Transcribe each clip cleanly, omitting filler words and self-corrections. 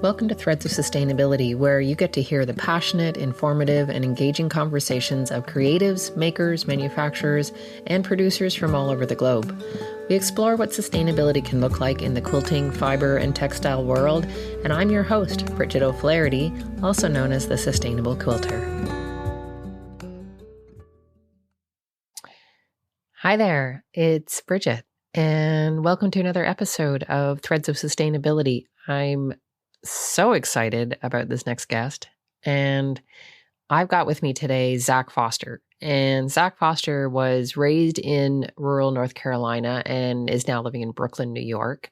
Welcome to Threads of Sustainability, where you get to hear the passionate, informative, and engaging conversations of creatives, makers, manufacturers, and producers from all over the globe. We explore what sustainability can look like in the quilting, fiber, and textile world, and I'm your host, Bridget O'Flaherty, also known as the Sustainable Quilter. Hi there, it's Bridget, and welcome to another episode of Threads of Sustainability. I'm so excited about this next guest, and I've got with me today Zak Foster. And Zak Foster was raised in rural North Carolina and is now living in Brooklyn, New York.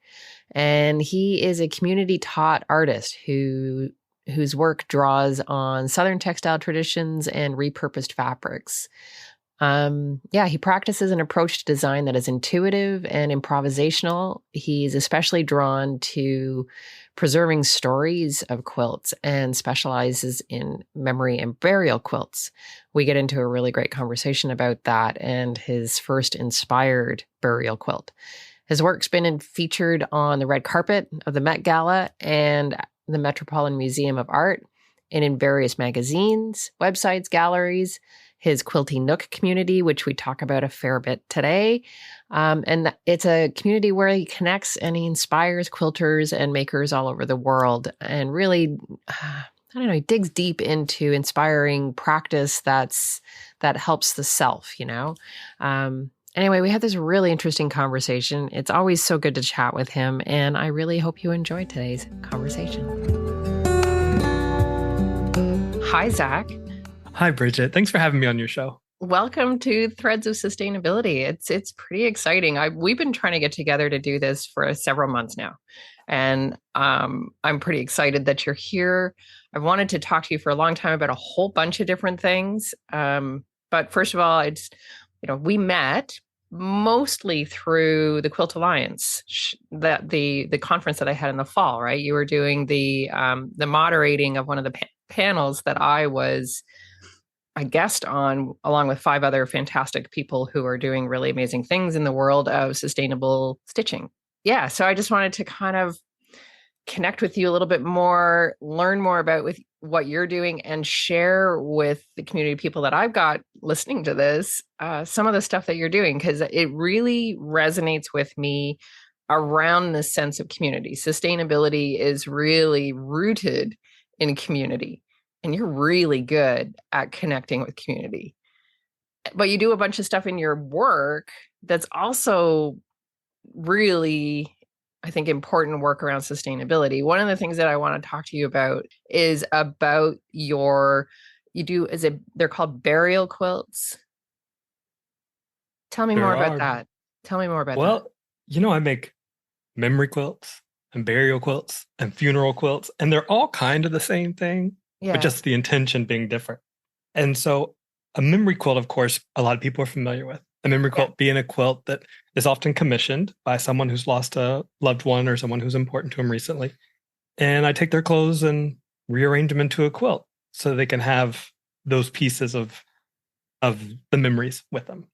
And he is a community taught artist whose work draws on Southern textile traditions and repurposed fabrics. He practices an approach to design that is intuitive and improvisational. He's especially drawn to preserving stories of quilts and specializes in memory and burial quilts. We get into a really great conversation about that and his first inspired burial quilt. His work's been featured on the red carpet of the Met Gala and the Metropolitan Museum of Art, and in various magazines, websites, galleries, his Quilting Nook community, which we talk about a fair bit today. And it's a community where he connects and he inspires quilters and makers all over the world, and really, he digs deep into inspiring practice that helps the self, Anyway, we had this really interesting conversation. It's always so good to chat with him, and I really hope you enjoyed today's conversation. Hi, Zak. Hi, Bridget. Thanks for having me on your show. Welcome to Threads of Sustainability. It's pretty exciting. We've been trying to get together to do this for several months now, and I'm pretty excited that you're here. I've wanted to talk to you for a long time about a whole bunch of different things. But first of all, we met mostly through the Quilt Alliance, the conference that I had in the fall, right? You were doing the moderating of one of the panels that I was a guest on, along with 5 other fantastic people who are doing really amazing things in the world of sustainable stitching. Yeah, so I just wanted to kind of connect with you a little bit more, learn more about with what you're doing, and share with the community people that I've got listening to this some of the stuff that you're doing, because it really resonates with me around this sense of community. Sustainability is really rooted in community, and you're really good at connecting with community. But you do a bunch of stuff in your work that's also really, I think, important work around sustainability. One of the things that I want to talk to you about is about they're called burial quilts. Tell me more about that. Tell me more about that. Well, I make memory quilts and burial quilts and funeral quilts, and they're all kind of the same thing, but just the intention being different. And so a memory quilt, of course, a lot of people are familiar with. A memory quilt being a quilt that is often commissioned by someone who's lost a loved one or someone who's important to them recently. And I take their clothes and rearrange them into a quilt so they can have those pieces of the memories with them.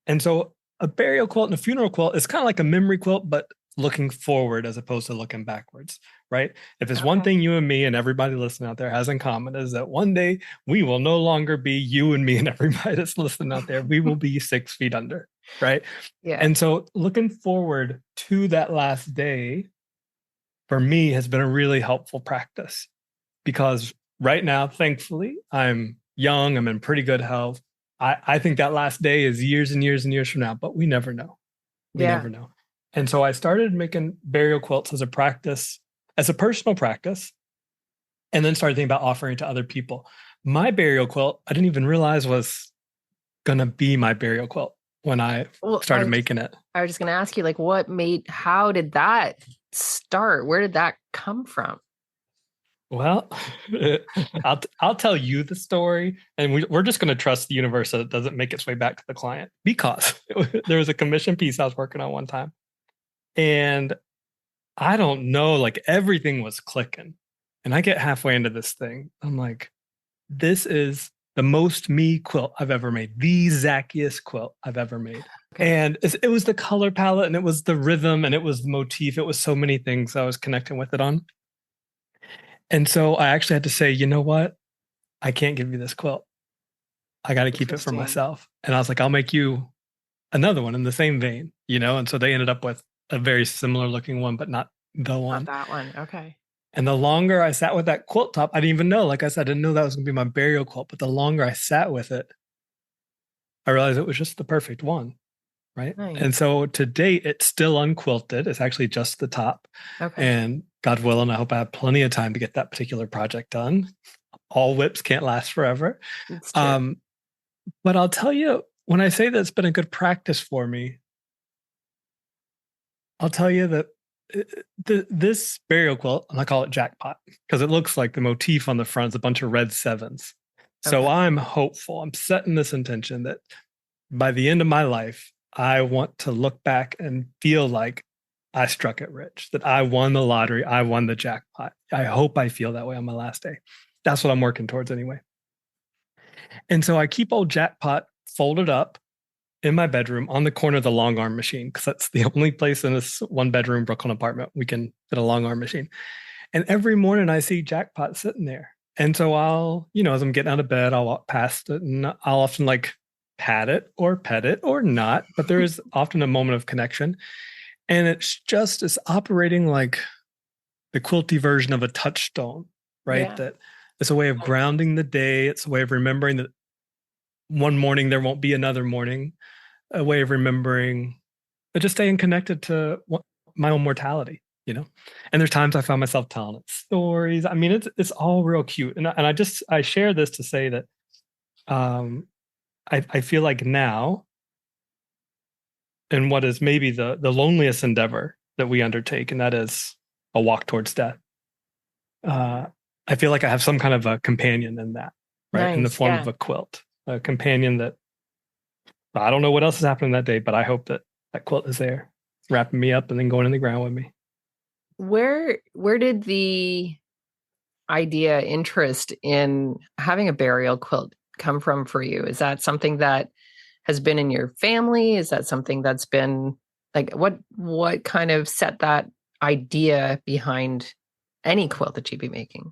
And so a burial quilt and a funeral quilt is kind of like a memory quilt, but looking forward as opposed to looking backwards, right? If there's one thing you and me and everybody listening out there has in common, is that one day we will no longer be you and me and everybody that's listening out there. We will be 6 feet under, right? Yeah. And so looking forward to that last day for me has been a really helpful practice, because right now, thankfully, I'm young, I'm in pretty good health. I think that last day is years and years and years from now, but we never know. We never know. And so I started making burial quilts as a practice, as a personal practice, and then started thinking about offering it to other people. My burial quilt, I didn't even realize was going to be my burial quilt when I started making it. I was just going to ask you, how did that start? Where did that come from? Well, I'll tell you the story, and we're just going to trust the universe that it doesn't make its way back to the client, because there was a commission piece I was working on one time. And I don't know, like everything was clicking. And I get halfway into this thing. I'm like, this is the most me quilt I've ever made. The Zackiest quilt I've ever made. Okay. And it was the color palette, and it was the rhythm, and it was the motif. It was so many things I was connecting with it on. And so I actually had to say, you know what? I can't give you this quilt. I got to keep it for Interesting. myself. And I was like, I'll make you another one in the same vein, you know? And so they ended up with a very similar looking one, but not the Not one. that one. Okay. And the longer I sat with that quilt top, I didn't even know, like I said, I didn't know that was going to be my burial quilt. But the longer I sat with it, I realized it was just the perfect one. Right. And Nice. so to date, it's still unquilted. It's actually just the top. Okay. And God willing, I hope I have plenty of time to get that particular project done. All whips can't last forever. It's true. Um, but I'll tell you, when I say that it's been a good practice for me, I'll tell you that this burial quilt, and I call it jackpot because it looks like the motif on the front is a bunch of red sevens. So Okay. I'm hopeful. I'm setting this intention that by the end of my life, I want to look back and feel like I struck it rich, that I won the lottery, I won the jackpot. I hope I feel that way on my last day. That's what I'm working towards anyway. And so I keep old jackpot folded up in my bedroom on the corner of the long arm machine because that's the only place in this one bedroom Brooklyn apartment we can fit a long arm machine. And every morning I see jackpot sitting there. And so I'll, as I'm getting out of bed, I'll walk past it and I'll often like pat it or pet it or not, but there is often a moment of connection. And it's operating like the quilty version of a touchstone, right? Yeah. That it's a way of grounding the day. It's a way of remembering that one morning there won't be another morning, a way of remembering, but just staying connected to my own mortality, And there's times I found myself telling it stories. I mean, it's all real cute, and I share this to say that I feel like now, in what is maybe the loneliest endeavor that we undertake, and that is a walk towards death. I feel like I have some kind of a companion in that, right? In the Nice. form of Yeah. a quilt, a companion that I don't know what else is happening that day, but I hope that that quilt is there, wrapping me up and then going in the ground with me. Where did the interest in having a burial quilt come from for you? Is that something that has been in your family? Is that something that's been like what kind of set that idea behind any quilt that you'd be making?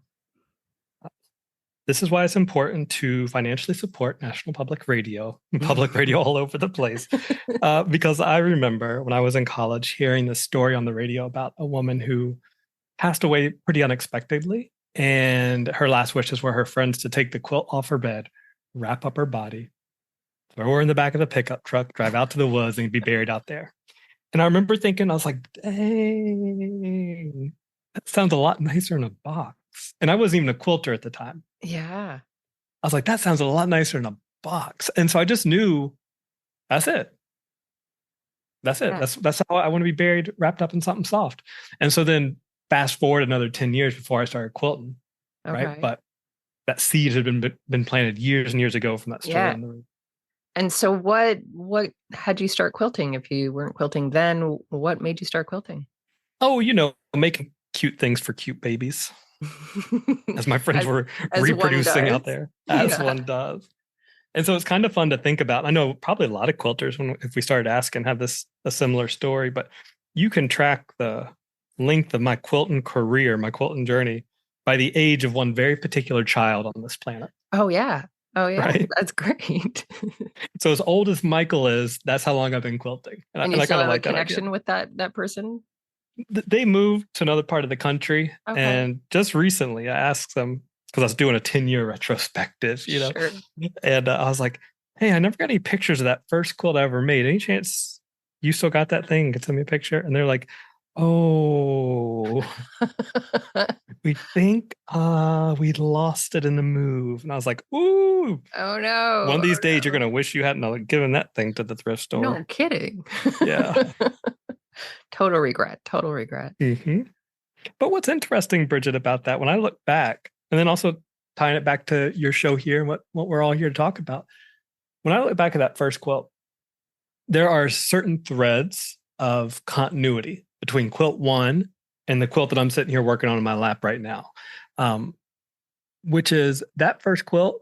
This is why it's important to financially support National Public Radio, public radio all over the place. Because I remember when I was in college hearing this story on the radio about a woman who passed away pretty unexpectedly. And her last wishes were her friends to take the quilt off her bed, wrap up her body, throw her in the back of the pickup truck, drive out to the woods, and be buried out there. And I remember thinking, I was like, dang, that sounds a lot nicer in a box. And I wasn't even a quilter at the time. Yeah. I was like, that sounds a lot nicer in a box. And so I just knew that's it. That's it. Yeah. That's how I want to be buried, wrapped up in something soft. And so then fast forward another 10 years before I started quilting, right? Okay. But that seed had been planted years and years ago from that story Yeah. on the roof. And so what had you start quilting? If you weren't quilting then, what made you start quilting? Oh, making cute things for cute babies, as my friends as, were as one reproducing does. out there, as Yeah. one does. And so it's kind of fun to think about. I know probably a lot of quilters, if we started asking, have a similar story, but you can track the length of my quilting career, my quilting journey, by the age of one very particular child on this planet. Oh yeah. Oh yeah. Right. That's great. So as old as Michael is, that's how long I've been quilting. And you I still kind of have a like that idea. connection with that person? They moved to another part of the country. Okay. And just recently I asked them, because I was doing a 10-year retrospective, Sure. and I was like, hey, I never got any pictures of that first quilt I ever made. Any chance you still got that thing? Can send me a picture? And they're like, oh, we think we lost it in the move. And I was like, ooh, Oh no. one of these days you're going to wish you hadn't given that thing to the thrift store. No kidding. Yeah. Total regret. Total regret. Mm-hmm. But what's interesting, Bridget, about that, when I look back, and then also tying it back to your show here and what we're all here to talk about, when I look back at that first quilt, there are certain threads of continuity between quilt one and the quilt that I'm sitting here working on in my lap right now, which is that first quilt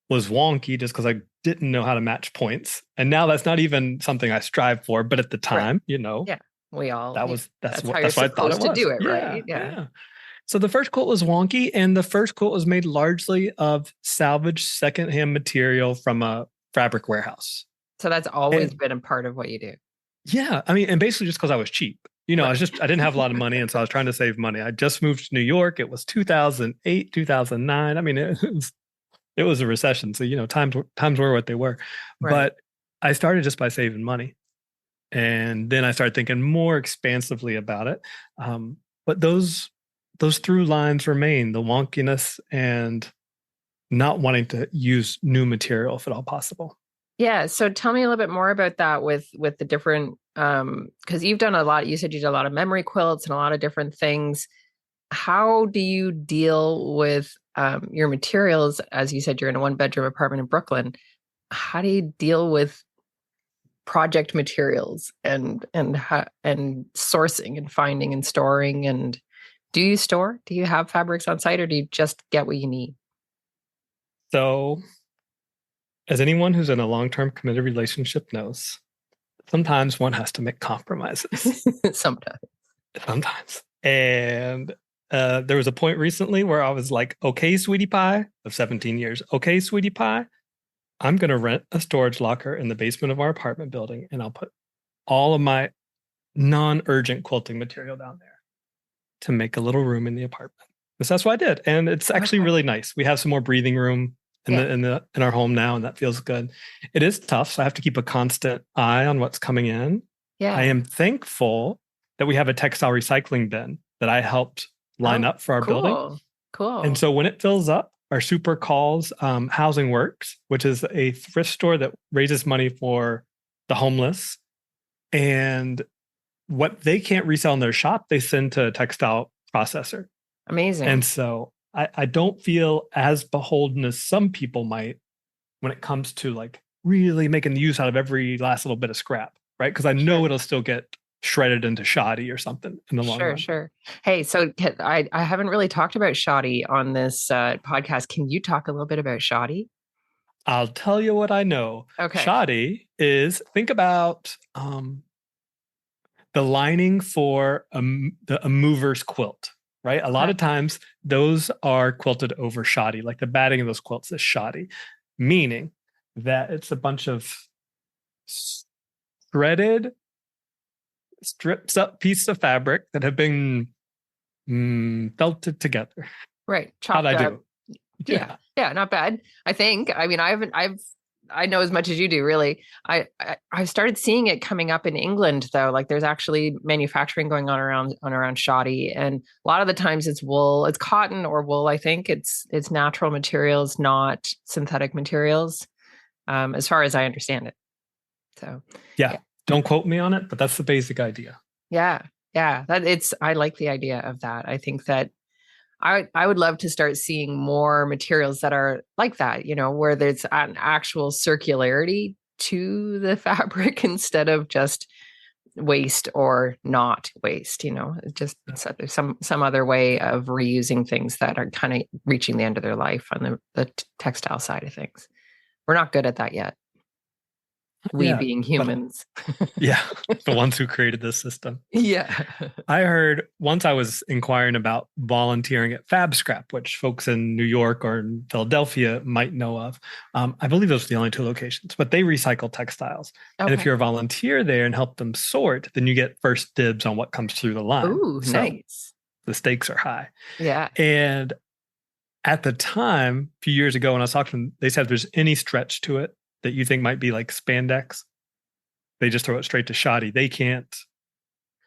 was wonky just because I didn't know how to match points. And now that's not even something I strive for, but at the time, Right. Yeah. We all that's how what you're I thought it supposed to was. do it, right? Yeah. So the first quilt was wonky, and the first quilt was made largely of salvaged secondhand material from a fabric warehouse. So that's always been a part of what you do. Yeah. I mean, and basically just because I was cheap. I didn't have a lot of money. And so I was trying to save money. I just moved to New York. It was 2008, 2009. I mean, it was a recession. So, times were what they were. Right. But I started just by saving money. And then I started thinking more expansively about it. But those through lines remain, the wonkiness and not wanting to use new material if at all possible. Yeah. So tell me a little bit more about that with the different, because you've done a lot. You said you did a lot of memory quilts and a lot of different things. How do you deal with your materials? As you said, you're in a 1-bedroom apartment in Brooklyn. How do you deal with project materials and sourcing and finding and storing? And do you store? Do you have fabrics on site, or do you just get what you need? So, as anyone who's in a long-term committed relationship knows, sometimes one has to make compromises. Sometimes. And there was a point recently where I was like, okay, sweetie pie, of 17 years. Okay, sweetie pie, I'm going to rent a storage locker in the basement of our apartment building, and I'll put all of my non-urgent quilting material down there to make a little room in the apartment. So that's what I did. And it's actually really nice. We have some more breathing room in our home now, and that feels good. It is tough, so I have to keep a constant eye on what's coming in. Yeah. I am thankful that we have a textile recycling bin that I helped line up for our building. Cool. And so when it fills up, our super calls Housing Works, which is a thrift store that raises money for the homeless. And what they can't resell in their shop, they send to a textile processor. Amazing. And so I don't feel as beholden as some people might when it comes to like really making use out of every last little bit of scrap, right? Because I know it'll still get shredded into shoddy or something in the long run. Sure. Hey, so I haven't really talked about shoddy on this podcast. Can you talk a little bit about shoddy? I'll tell you what I know. Okay. Shoddy is, think about the lining for a mover's quilt, right? A lot of times those are quilted over shoddy, like the batting of those quilts is shoddy, meaning that it's a bunch of threaded, stripped up pieces of fabric that have been felted together. Right. How'd I do? Yeah, not bad. I think. I mean, I know as much as you do, really. I've started seeing it coming up in England, though. Like there's actually manufacturing going on around shoddy, and a lot of the times it's wool, it's cotton or wool. I think it's natural materials, not synthetic materials, as far as I understand it. So yeah. Don't quote me on it, but that's the basic idea. Yeah. I like the idea of that. I think that I would love to start seeing more materials that are like that, where there's an actual circularity to the fabric instead of just waste or not waste, just there's some other way of reusing things that are kind of reaching the end of their life on the textile side of things. We're not good at that yet. We being humans. The ones who created this system. Yeah. I heard once I was inquiring about volunteering at Fab Scrap, which folks in New York or in Philadelphia might know of. I believe those are the only 2 locations, but they recycle textiles. Okay. And if you're a volunteer there and help them sort, then you get first dibs on what comes through the line. Ooh, so nice. The stakes are high. Yeah. And at the time, a few years ago, when I was talking to them, they said if there's any stretch to it that you think might be like spandex, they just throw it straight to shoddy. They can't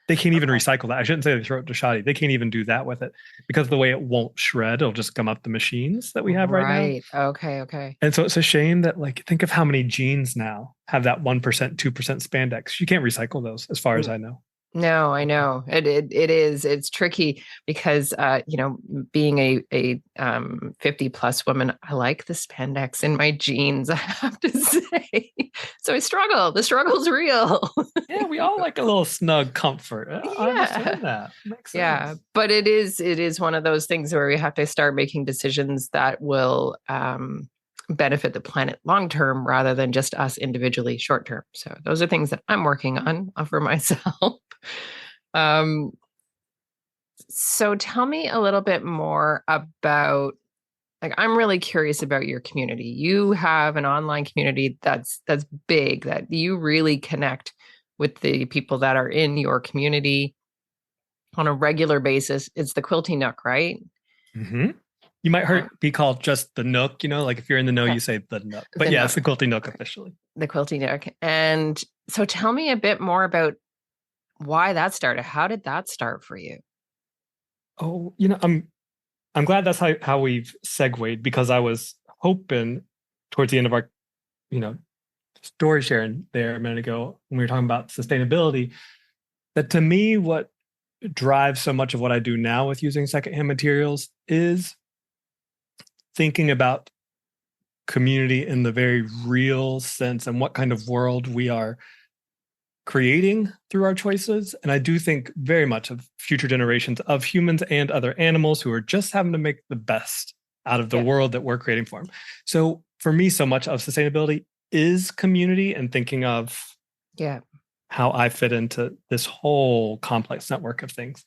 even recycle that. I shouldn't say they throw it to shoddy. They can't even do that with it because the way it won't shred, it'll just come up the machines that we have right now. Right. Okay. And so it's a shame that, like, think of how many jeans now have that 1%, 2% spandex. You can't recycle those as far as I know. No, I know it's tricky because, being a 50 plus woman, I like the spandex in my jeans, I have to say. So I struggle. The struggle's real. Yeah. We all like a little snug comfort. I understand that. Makes sense. Yeah. But it is one of those things where we have to start making decisions that will, benefit the planet long-term rather than just us individually short-term. So those are things that I'm working on for myself. So tell me a little bit more about, like, I'm really curious about your community. You have an online community that's big, that you really connect with the people that are in your community on a regular basis. It's the Quilty Nook, right? Mm-hmm. You might be called just the Nook, like if you're in the know, Yeah, you say the Nook. But the yeah, it's Nook. the Quilting Nook Okay. officially. The Quilty Nook. And so tell me a bit more about why that started. How did that start for you? Oh, I'm glad that's how we've segued because I was hoping towards the end of our, you know, story sharing there a minute ago when we were talking about sustainability, that to me, what drives so much of what I do now with using secondhand materials is thinking about community in the very real sense and what kind of world we are creating through our choices. And I do think very much of future generations of humans and other animals who are just having to make the best out of the Yeah. world that we're creating for them. So for me, so much of sustainability is community and thinking of Yeah. how I fit into this whole complex network of things.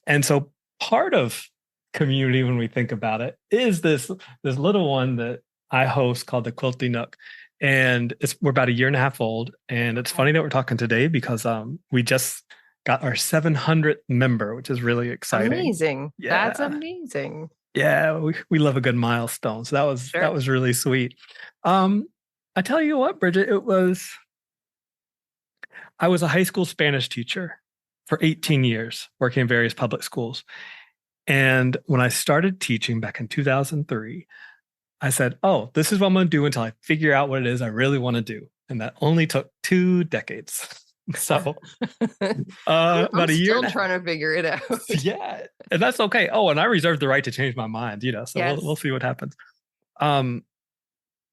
And so part of community when we think about it is this little one that I host called the Quilty Nook. And we're about a year and a half old. And it's funny that we're talking today because we just got our 700th member, which is really exciting. Amazing. That's Yeah. amazing. Yeah, we love a good milestone. So that Sure. was really sweet. Um, I tell you what, Bridget, I was a high school Spanish teacher for 18 years, working in various public schools. And when I started teaching back in 2003, I said, oh, this is what I'm going to do until I figure out what it is I really want to do. And that only took 2 decades. So I'm about a year still and a half. trying to figure it out. Yeah. And that's okay. Oh, and I reserve the right to change my mind, so we'll Yes. see what happens. Um,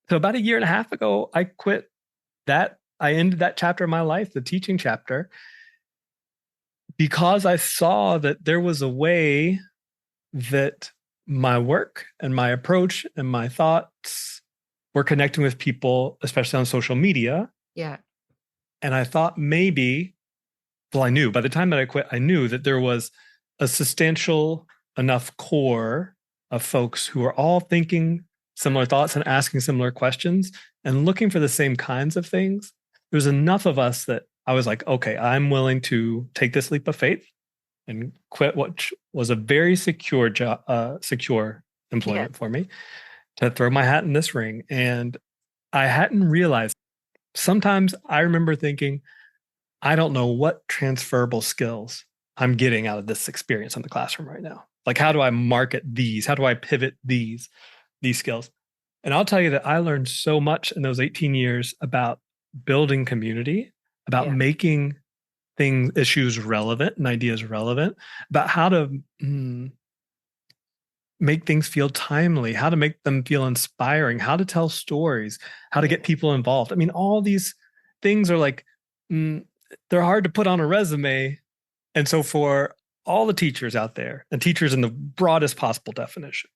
so about a year and a half ago, I quit that. I ended that chapter of my life, the teaching chapter, because I saw that there was a way that my work and my approach and my thoughts were connecting with people, especially on social media. Yeah. And I thought maybe, well, I knew by the time that I quit, I knew that there was a substantial enough core of folks who are all thinking similar thoughts and asking similar questions and looking for the same kinds of things. There's enough of us that I was like, okay, I'm willing to take this leap of faith and quit what was a very secure job, secure Yeah. employment for me to throw my hat in this ring. And I hadn't realized. Sometimes I remember thinking, I don't know what transferable skills I'm getting out of this experience in the classroom right now. Like, how do I market these? How do I pivot these skills? And I'll tell you that I learned so much in those 18 years about building community, about Yeah. making issues relevant and ideas relevant, about how to make things feel timely, how to make them feel inspiring, how to tell stories, how to Yeah. get people involved. I mean, all these things are like, they're hard to put on a resume. And so, for all the teachers out there, and teachers in the broadest possible definition,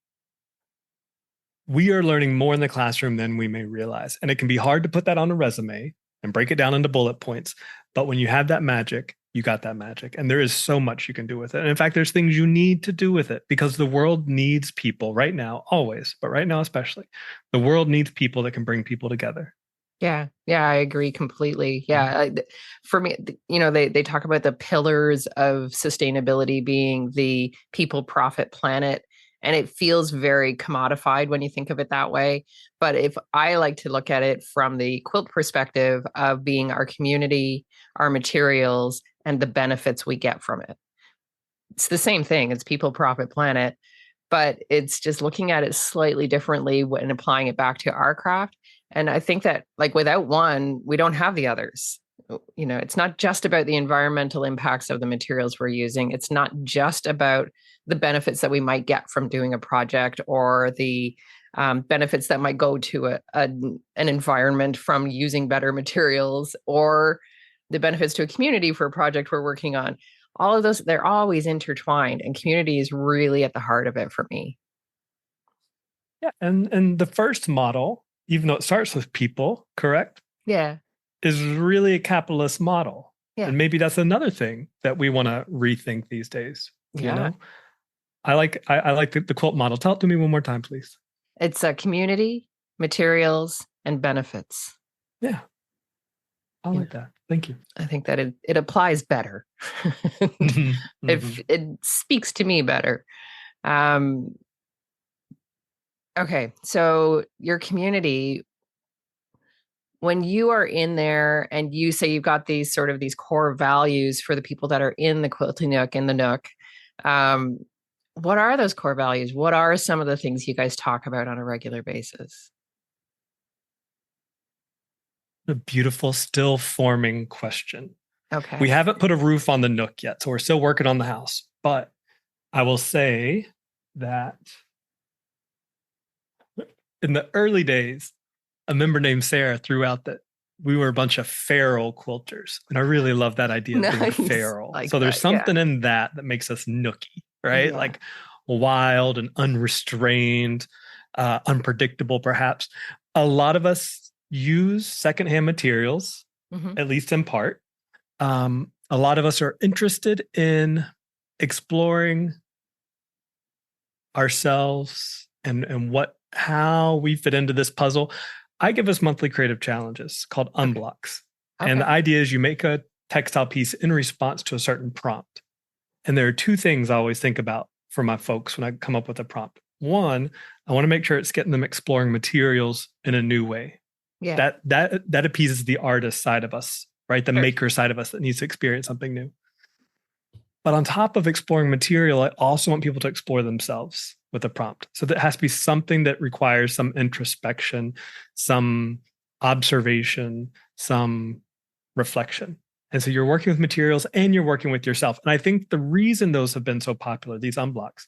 we are learning more in the classroom than we may realize. And it can be hard to put that on a resume and break it down into bullet points. But when you have that magic, you got that magic. And there is so much you can do with it. And in fact, there's things you need to do with it because the world needs people right now, always, but right now, especially. The world needs people that can bring people together. Yeah. Yeah. I agree completely. Yeah. For me, they talk about the pillars of sustainability being the people, profit, planet. And it feels very commodified when you think of it that way. But if I like to look at it from the quilt perspective of being our community, our materials, and the benefits we get from it, it's the same thing. It's people, profit, planet, but it's just looking at it slightly differently when applying it back to our craft. And I think that, like, without one, we don't have the others. It's not just about the environmental impacts of the materials we're using. It's not just about the benefits that we might get from doing a project or the benefits that might go to an environment from using better materials or the benefits to a community for a project we're working on. All of those, they're always intertwined, and community is really at the heart of it for me. Yeah. And the first model, even though it starts with people, correct? Yeah. Is really a capitalist model. Yeah. And maybe that's another thing that we want to rethink these days. you Yeah. know? I like the quilt model. Tell it to me one more time, please. It's a community, materials, and benefits. Yeah, I Yeah. like that. Thank you. I think that it applies better. Mhm, If mhm. it speaks to me better. Um, okay, so your community, when you are in there and you say you've got these sort of these core values for the people that are in the quilting nook, in the nook, um, what are those core values? What are some of the things you guys talk about on a regular basis? A beautiful, still forming question. We Okay. haven't put a roof on the nook yet, so we're still working on the house. But I will say that in the early days, a member named Sarah threw out that we were a bunch of feral quilters. And I really love that idea of being Nice. feral. Like So there's that. Yeah. something in that that makes us nooky, right? Yeah. Like wild and unrestrained, unpredictable, perhaps. A lot of us use secondhand materials, Hmm. at least in part. A lot of us are interested in exploring ourselves and what how we fit into this puzzle. I give us monthly creative challenges called Okay. unblocks. And Okay. the idea is you make a textile piece in response to a certain prompt. And there are two things I always think about for my folks when I come up with a prompt. One, I want to make sure it's getting them exploring materials in a new way. Yeah. That appeases the artist side of us, right? The Sure. maker side of us that needs to experience something new. But on top of exploring material, I also want people to explore themselves with a prompt. So that has to be something that requires some introspection, some observation, some reflection. And so you're working with materials and you're working with yourself. And I think the reason those have been so popular, these unblocks,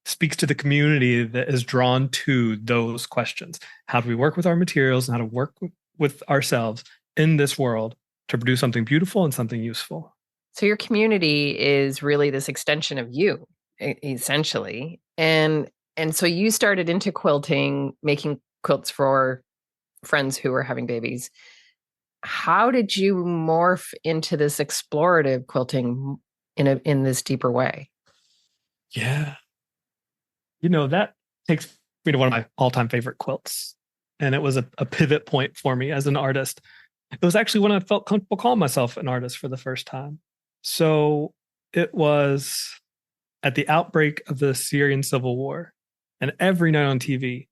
speaks to the community that is drawn to those questions. How do we work with our materials and how to work with ourselves in this world to produce something beautiful and something useful? So your community is really this extension of you, essentially. And so you started into quilting, making quilts for friends who were having babies. How did you morph into this explorative quilting in this deeper way? Yeah. That takes me to one of my all-time favorite quilts. And it was a pivot point for me as an artist. It was actually when I felt comfortable calling myself an artist for the first time. So it was at the outbreak of the Syrian civil war. And every night on TV,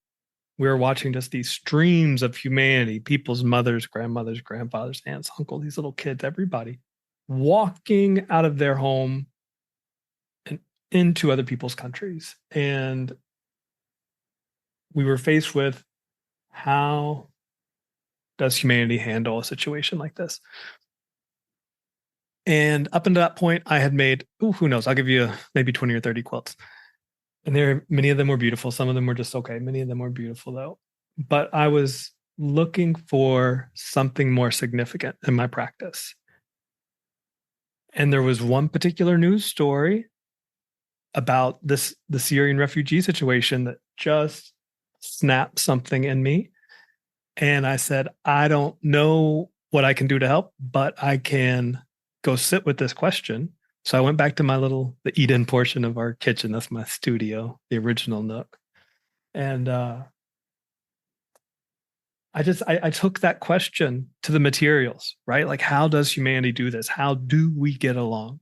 we were watching just these streams of humanity, people's mothers, grandmothers, grandfathers, aunts, uncles, these little kids, everybody walking out of their home and into other people's countries. And we were faced with how does humanity handle a situation like this? And up until that point, I had made, who knows, I'll give you maybe 20 or 30 quilts. And many of them were beautiful. Some of them were just okay. Many of them were beautiful though. But I was looking for something more significant in my practice. And there was one particular news story about the Syrian refugee situation that just snapped something in me. And I said, I don't know what I can do to help, but I can go sit with this question. So I went back to the eat-in portion of our kitchen. That's my studio, the original nook. And I took that question to the materials, right? Like, how does humanity do this? How do we get along?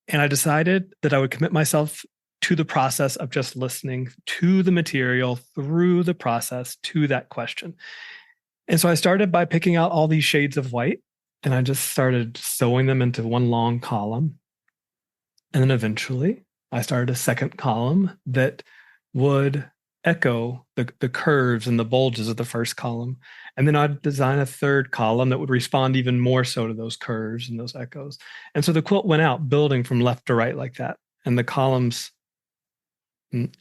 And I decided that I would commit myself to the process of just listening to the material through the process to that question. And so I started by picking out all these shades of white and I just started sewing them into one long column. And then eventually I started a second column that would echo the curves and the bulges of the first column. And then I'd design a third column that would respond even more so to those curves and those echoes. And so the quilt went out building from left to right like that. And the columns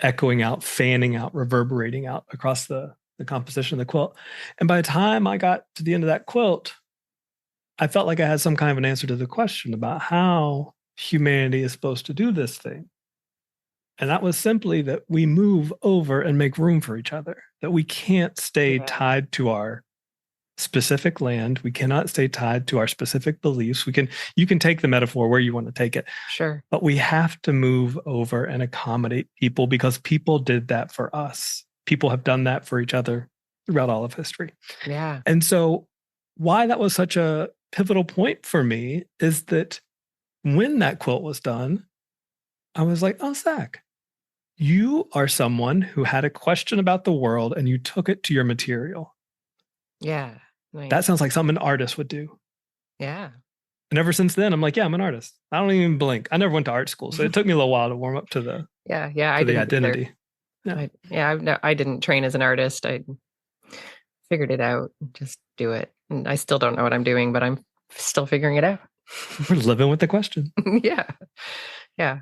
echoing out, fanning out, reverberating out across the composition of the quilt. And by the time I got to the end of that quilt, I felt like I had some kind of an answer to the question about how humanity is supposed to do this thing. And that was simply that we move over and make room for each other, that we can't stay Yeah. tied to our specific land. We cannot stay tied to our specific beliefs. You can take the metaphor where you want to take it. Sure. But we have to move over and accommodate people because people did that for us. People have done that for each other throughout all of history. Yeah. And so why that was such a pivotal point for me is that when that quilt was done, I was like, oh, Zak, you are someone who had a question about the world and you took it to your material. Yeah. That Nice. sounds like something an artist would do. Yeah. And ever since then, I'm like, yeah, I'm an artist. I don't even blink. I never went to art school, so it took me a little while to warm up to the I the didn't either. identity. Yeah. I didn't train as an artist. I figured it out. Just do it. And I still don't know what I'm doing, but I'm still figuring it out. We're living with the question. Yeah. Yeah.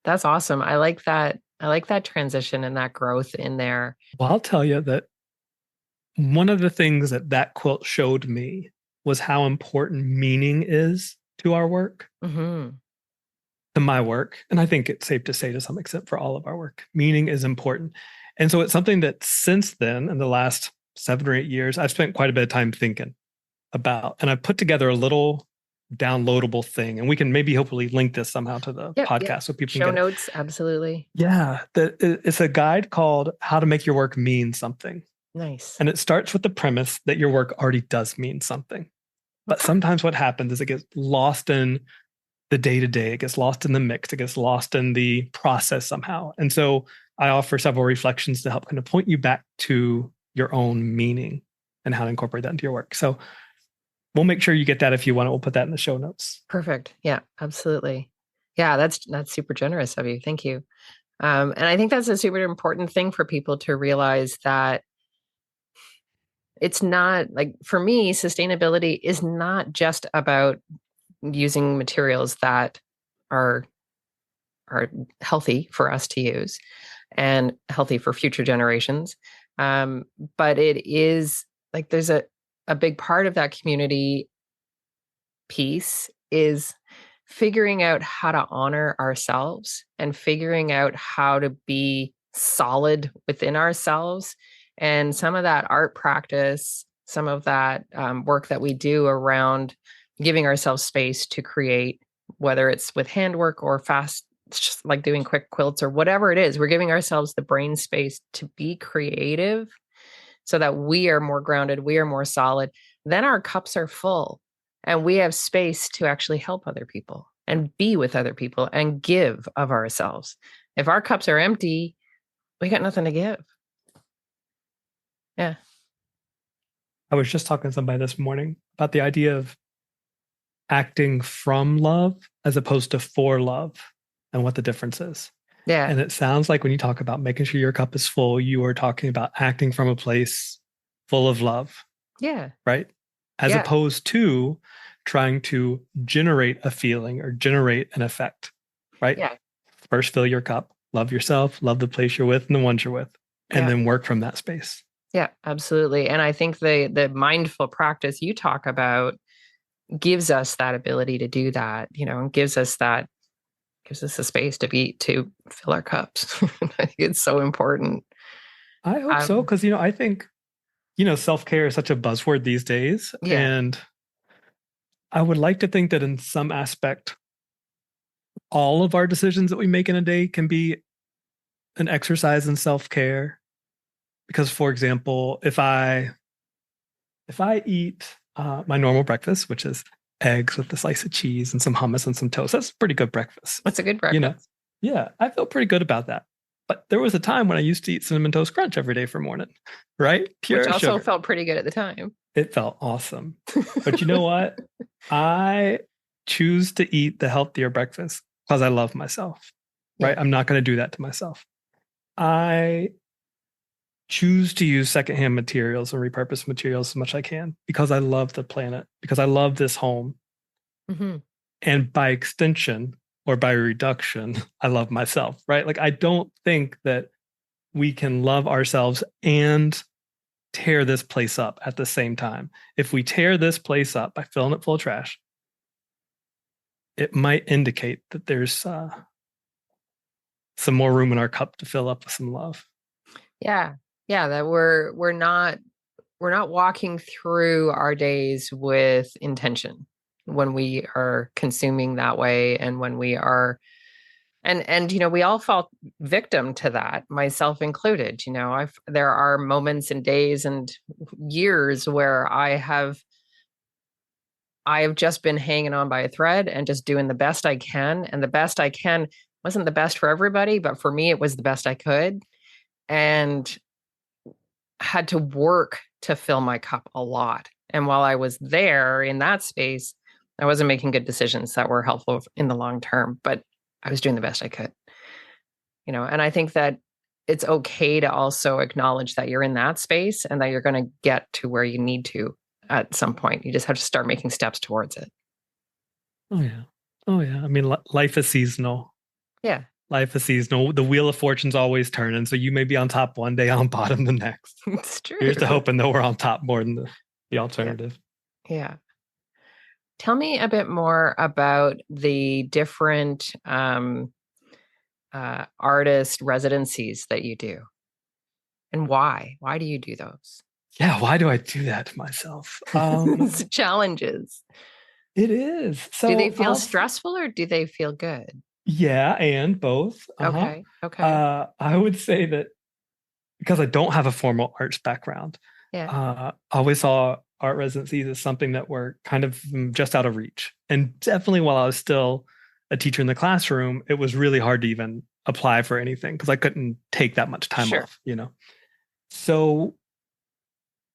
That's awesome. I like that. I like that transition and that growth in there. Well, I'll tell you that one of the things that quilt showed me was how important meaning is to our work, Mm-hmm. to my work. And I think it's safe to say to some extent for all of our work, meaning is important. And so it's something that since then, in the last 7 or 8 years, I've spent quite a bit of time thinking about. And I've put together a little downloadable thing. And we can maybe hopefully link this somehow to the podcast so people Show can get notes. Absolutely. Yeah. It's a guide called How to Make Your Work Mean Something. Nice. And it starts with the premise that your work already does mean something. But sometimes what happens is it gets lost in the day to day, it gets lost in the mix, it gets lost in the process somehow. And so I offer several reflections to help kind of point you back to your own meaning and how to incorporate that into your work. So we'll make sure you get that if you want it. We'll put that in the show notes. Perfect. Yeah, absolutely. Yeah, that's super generous of you. Thank you. And I think that's a super important thing for people to realize that it's not like, for me, sustainability is not just about using materials that are healthy for us to use and healthy for future generations. But it is like there's a big part of that community piece is figuring out how to honor ourselves and figuring out how to be solid within ourselves. And some of that art practice, some of that work that we do around giving ourselves space to create, whether it's with handwork or fast, just like doing quick quilts or whatever it is, we're giving ourselves the brain space to be creative so that we are more grounded, we are more solid. Then our cups are full and we have space to actually help other people and be with other people and give of ourselves. If our cups are empty, we got nothing to give. Yeah. I was just talking to somebody this morning about the idea of acting from love as opposed to for love and what the difference is. Yeah. And it sounds like when you talk about making sure your cup is full, you are talking about acting from a place full of love. Yeah. Right? As opposed to trying to generate a feeling or generate an effect. Right? Yeah. First, fill your cup, love yourself, love the place you're with and the ones you're with, and then work from that space. Yeah, absolutely. And I think the mindful practice you talk about gives us that ability to do that, and gives us a space to fill our cups. I think it's so important. I hope so. Cause I think, self-care is such a buzzword these days. Yeah. And I would like to think that in some aspect, all of our decisions that we make in a day can be an exercise in self-care. Because, for example, if I eat my normal breakfast, which is eggs with a slice of cheese and some hummus and some toast, that's a pretty good breakfast. That's a good breakfast. Yeah, I feel pretty good about that. But there was a time when I used to eat Cinnamon Toast Crunch every day for morning, right? Pure Which also sugar. Felt pretty good at the time. It felt awesome. But you know what? I choose to eat the healthier breakfast because I love myself, right? I'm not going to do that to myself. I choose to use secondhand materials and repurpose materials as much as I can because I love the planet, because I love this home. Mm-hmm. And by extension, or by reduction, I love myself, right? Like, I don't think that we can love ourselves and tear this place up at the same time. If we tear this place up by filling it full of trash, it might indicate that there's some more room in our cup to fill up with some love. Yeah. Yeah. That we're not we're not walking through our days with intention when we are consuming that way, and when we are, and we all fall victim to that, myself included. There are moments and days and years where I have just been hanging on by a thread and just doing the best I can. And the best I can wasn't the best for everybody, but for me, it was the best I could. And had to work to fill my cup a lot. And while I was there in that space, I wasn't making good decisions that were helpful in the long term, but I was doing the best I could. And I think that it's okay to also acknowledge that you're in that space and that you're going to get to where you need to at some point. You just have to start making steps towards it. Oh yeah. Oh yeah. I mean, life is seasonal. Yeah. Life is seasonal. The wheel of fortune's always turning. So you may be on top one day, on bottom the next. It's true. Here's to hoping that we're on top more than the alternative. Yeah. Tell me a bit more about the different artist residencies that you do, and why. Why do you do those? Yeah, why do I do that to myself? It's challenges. It is. So do they feel stressful or do they feel good? Yeah, and both. Okay. I would say that because I don't have a formal arts background, I always saw art residencies as something that were kind of just out of reach. And definitely while I was still a teacher in the classroom, it was really hard to even apply for anything because I couldn't take that much time off, So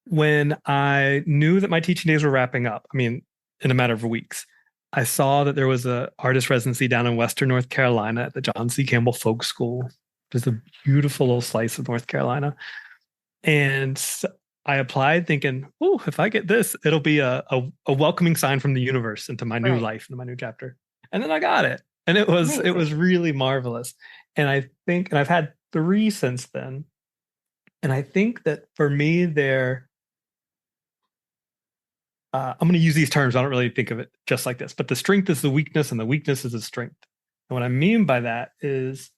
when I knew that my teaching days were wrapping up, I mean, in a matter of weeks, I saw that there was an artist residency down in Western North Carolina at the John C. Campbell Folk School. Just a beautiful little slice of North Carolina. And I applied thinking, oh, if I get this, it'll be a welcoming sign from the universe into my new life, into my new chapter. And then I got it. And it was really marvelous. And I think, and I've had 3 since then. And I think that for me, I'm going to use these terms. I don't really think of it just like this, but the strength is the weakness and the weakness is the strength. And what I mean by that is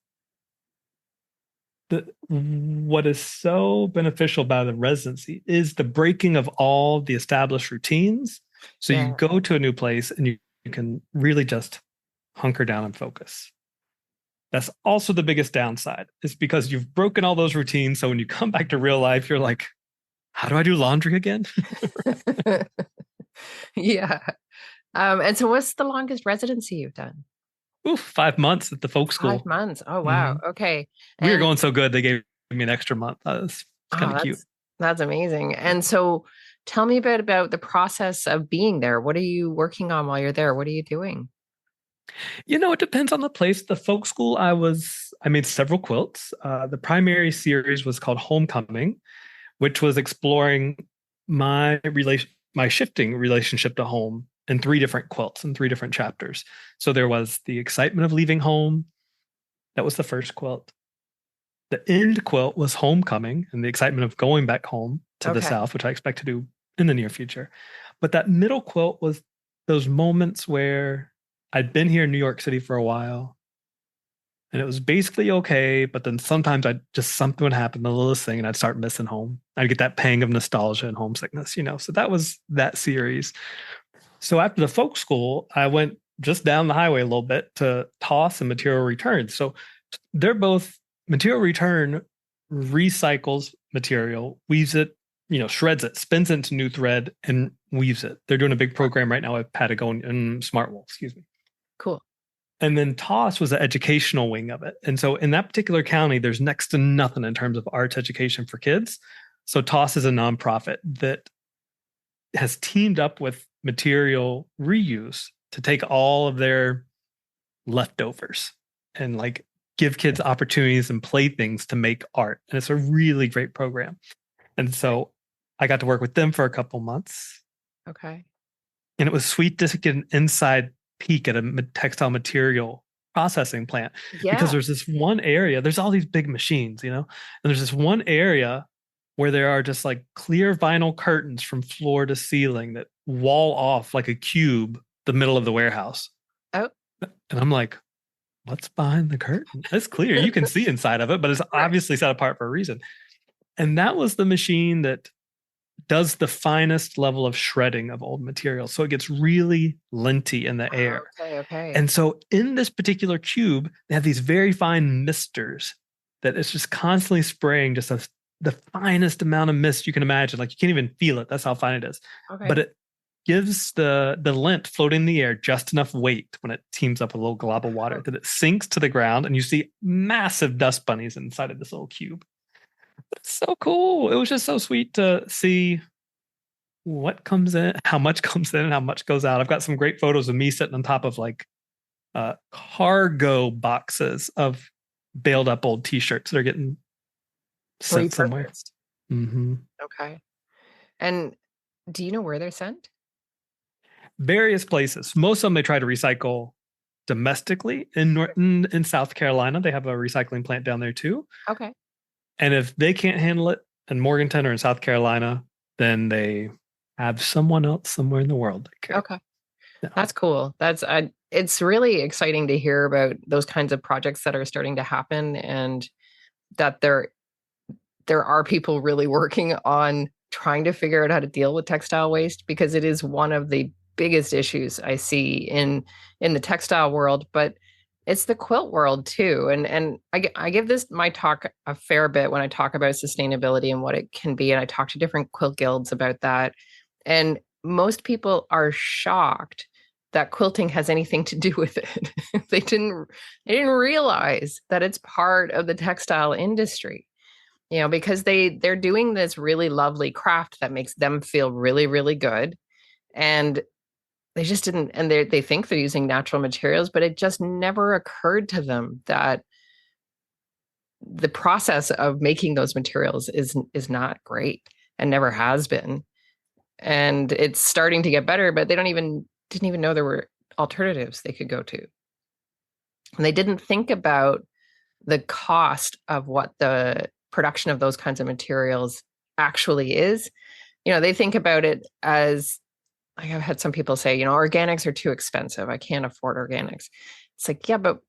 what is so beneficial about the residency is the breaking of all the established routines. So you go to a new place and you can really just hunker down and focus. That's also the biggest downside, is because you've broken all those routines. So when you come back to real life, you're like, how do I do laundry again? Yeah. And so what's the longest residency you've done? 5 months at the folk school. 5 months. Oh, wow. Mm-hmm. Okay. We were going so good. They gave me an extra month. It's kind of cute. That's amazing. And so tell me a bit about the process of being there. What are you working on while you're there? What are you doing? It depends on the place. The folk school, I made several quilts. The primary series was called Homecoming, which was exploring my shifting relationship to home in 3 different quilts and 3 different chapters. So there was the excitement of leaving home. That was the first quilt. The end quilt was Homecoming and the excitement of going back home to the South, which I expect to do in the near future. But that middle quilt was those moments where I'd been here in New York City for a while and it was basically okay. But then sometimes something would happen, the littlest thing, and I'd start missing home. I'd get that pang of nostalgia and homesickness, So that was that series. So after the folk school, I went just down the highway a little bit to Toss and Material Return. So they're both Material Return recycles material, weaves it, shreds it, spins it into new thread and weaves it. They're doing a big program right now with Patagonia and Smartwool, excuse me. Cool. And then Toss was the educational wing of it. And so in that particular county, there's next to nothing in terms of arts education for kids. So Toss is a nonprofit that has teamed up with Material Reuse to take all of their leftovers and give kids opportunities and playthings to make art. And it's a really great program. And so I got to work with them for a couple months. Okay. And it was sweet to get an inside peek at a textile material processing plant. Yeah. Because there's this one area, there's all these big machines, and there's this one area where there are just clear vinyl curtains from floor to ceiling that wall off like a cube the middle of the warehouse. Oh. And I'm like, what's behind the curtain? It's clear. You can see inside of it, but it's obviously set apart for a reason. And that was the machine that does the finest level of shredding of old material. So it gets really linty in the air. Okay. And so in this particular cube, they have these very fine misters that it's just constantly spraying just the finest amount of mist you can imagine. Like you can't even feel it. That's how fine it is. Okay. But it gives the lint floating in the air just enough weight when it teams up with a little glob of water that it sinks to the ground and you see massive dust bunnies inside of this little cube. It's so cool. It was just so sweet to see what comes in, how much comes in, and how much goes out. I've got some great photos of me sitting on top of like cargo boxes of bailed up old t-shirts that are getting sent somewhere. Mm-hmm. Okay. And do you know where they're sent? Various places. Most of them they try to recycle domestically in Norton in South Carolina. They have a recycling plant down there too. Okay. And if they can't handle it in Morganton or in South Carolina, then they have someone else somewhere in the world. Okay. Yeah. That's cool. It's really exciting to hear about those kinds of projects that are starting to happen, and that there are people really working on trying to figure out how to deal with textile waste, because it is one of the biggest issues I see in the textile world, but it's the quilt world too. And I give this my talk a fair bit when I talk about sustainability and what it can be, and I talk to different quilt guilds about that. And most people are shocked that quilting has anything to do with it. They didn't realize that it's part of the textile industry, because they're doing this really lovely craft that makes them feel really, really good. And they just didn't, and they think they're using natural materials, but it just never occurred to them that the process of making those materials is not great and never has been. And it's starting to get better, but they didn't even know there were alternatives they could go to. And they didn't think about the cost of what the production of those kinds of materials actually is. They think about it as, like, I've had some people say, organics are too expensive. I can't afford organics. It's like, yeah, but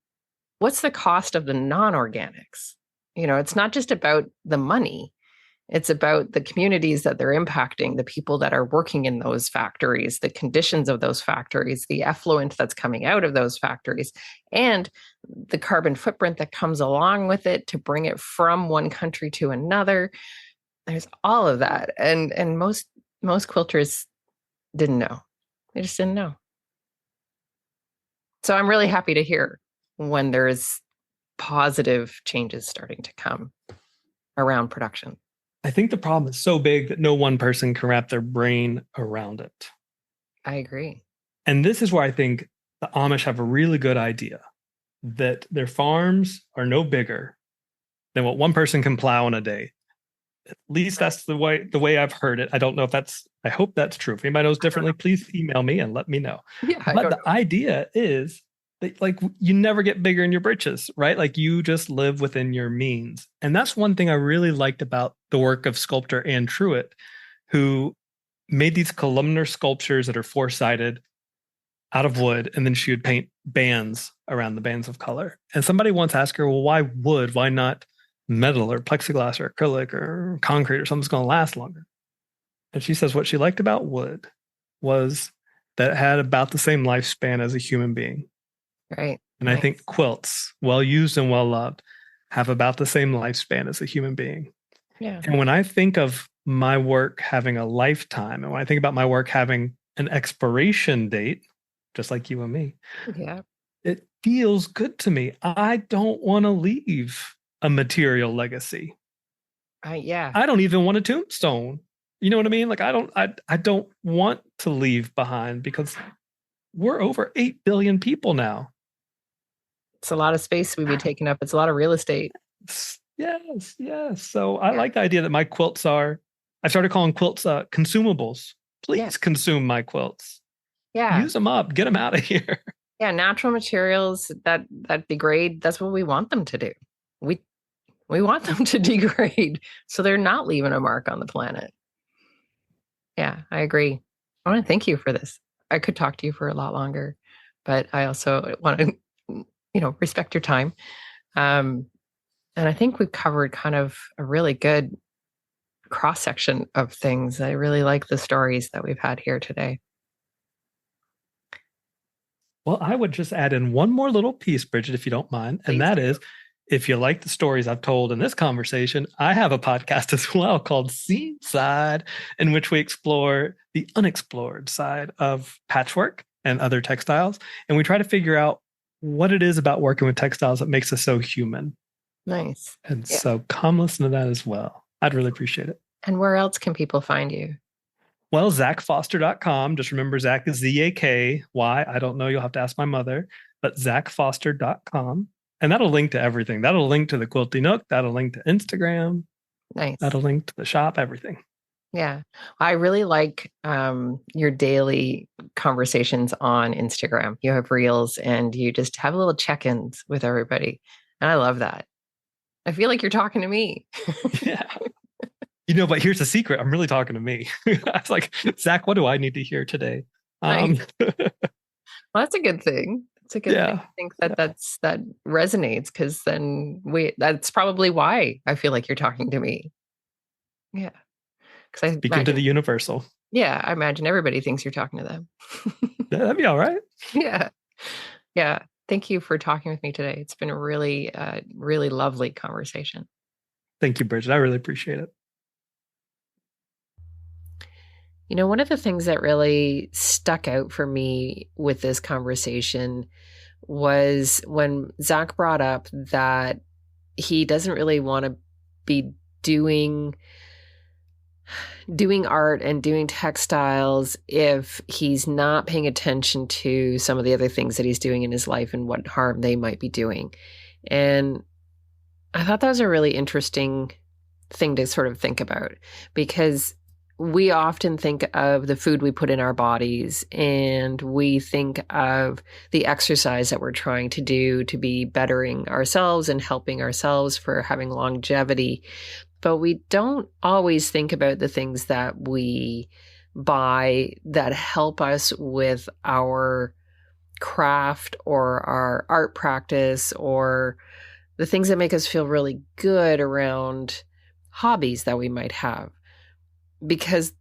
what's the cost of the non-organics? It's not just about the money. It's about the communities that they're impacting, the people that are working in those factories, the conditions of those factories, the effluent that's coming out of those factories, and the carbon footprint that comes along with it to bring it from one country to another. There's all of that. And most quilters didn't know. They just didn't know. So I'm really happy to hear when there's positive changes starting to come around production. I think the problem is so big that no one person can wrap their brain around it. I agree. And this is where I think the Amish have a really good idea that their farms are no bigger than what one person can plow in a day. At least that's the way I've heard it. I don't know if I hope that's true. If anybody knows differently, please email me and let me know. Yeah, but the idea is that, like, you never get bigger in your britches, right? Like, you just live within your means. And that's one thing I really liked about the work of sculptor Anne Truitt, who made these columnar sculptures that are four-sided out of wood, and then she would paint bands around the bands of color. And somebody once asked her, well, why wood? Why not metal or plexiglass or acrylic or concrete or something's going to last longer? And she says what she liked about wood was that it had about the same lifespan as a human being. Right. And I think quilts, well used and well loved, have about the same lifespan as a human being. Yeah. And when I think of my work having a lifetime, and when I think about my work having an expiration date, just like you and me, yeah, it feels good to me. I don't want to leave a material legacy. Yeah. I don't even want a tombstone. You know what I mean? Like, I don't want to leave behind, because we're over 8 billion people now. It's a lot of space we'd be taking up. It's a lot of real estate. Yes. So I like the idea that my quilts I started calling quilts consumables. Please consume my quilts. Yeah. Use them up. Get them out of here. Yeah, natural materials that degrade, that's what we want them to do. We want them to degrade so they're not leaving a mark on the planet. Yeah, I agree. I want to thank you for this. I could talk to you for a lot longer, but I also want to, respect your time. And I think we've covered kind of a really good cross-section of things. I really like the stories that we've had here today. Well, I would just add in one more little piece, Bridget, if you don't mind. And that is, if you like the stories I've told in this conversation, I have a podcast as well called Seedside, in which we explore the unexplored side of patchwork and other textiles. And we try to figure out what it is about working with textiles that makes us so human. Nice. And so come listen to that as well. I'd really appreciate it. And where else can people find you? Well, ZakFoster.com. Just remember Zak is Z-A-K. Why? I don't know. You'll have to ask my mother. But ZakFoster.com. And that'll link to everything. That'll link to the Quilty Nook. That'll link to Instagram. Nice. That'll link to the shop, everything. Yeah. I really like your daily conversations on Instagram. You have reels and you just have little check-ins with everybody. And I love that. I feel like you're talking to me. Yeah. But here's the secret. I'm really talking to me. I was like, Zak, what do I need to hear today? Nice. Well, that's a good thing. It's a good thing. I think that resonates, because then that's probably why I feel like you're talking to me. Yeah. Because I speaking to the universal. Yeah. I imagine everybody thinks you're talking to them. Yeah, that'd be all right. Yeah. Yeah. Thank you for talking with me today. It's been a really, really lovely conversation. Thank you, Bridget. I really appreciate it. One of the things that really stuck out for me with this conversation was when Zak brought up that he doesn't really want to be doing art and doing textiles if he's not paying attention to some of the other things that he's doing in his life and what harm they might be doing. And I thought that was a really interesting thing to sort of think about, because we often think of the food we put in our bodies, and we think of the exercise that we're trying to do to be bettering ourselves and helping ourselves for having longevity. But we don't always think about the things that we buy that help us with our craft or our art practice, or the things that make us feel really good around hobbies that we might have. Because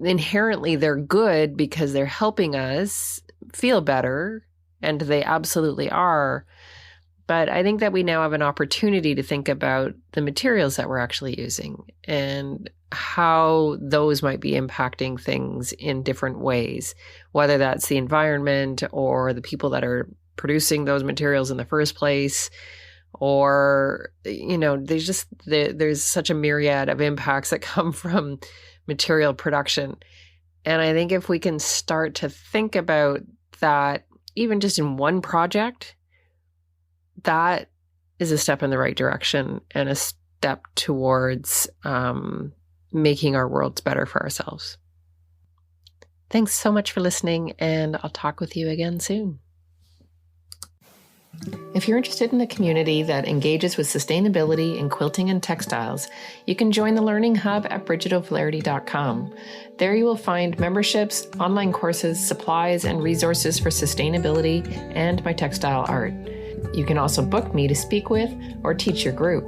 inherently they're good because they're helping us feel better, and they absolutely are. But I think that we now have an opportunity to think about the materials that we're actually using and how those might be impacting things in different ways, whether that's the environment or the people that are producing those materials in the first place, or, there's such a myriad of impacts that come from material production. And I think if we can start to think about that, even just in one project, that is a step in the right direction and a step towards making our worlds better for ourselves. Thanks so much for listening, and I'll talk with you again soon. If you're interested in a community that engages with sustainability in quilting and textiles, you can join the Learning Hub at BridgetO'Flaherty.com. There you will find memberships, online courses, supplies, and resources for sustainability and my textile art. You can also book me to speak with or teach your group.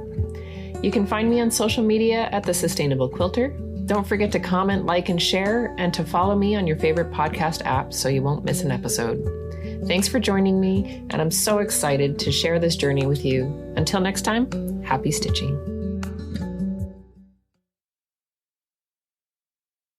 You can find me on social media at The Sustainable Quilter. Don't forget to comment, like, and share, and to follow me on your favorite podcast app so you won't miss an episode. Thanks for joining me, and I'm so excited to share this journey with you. Until next time, happy stitching.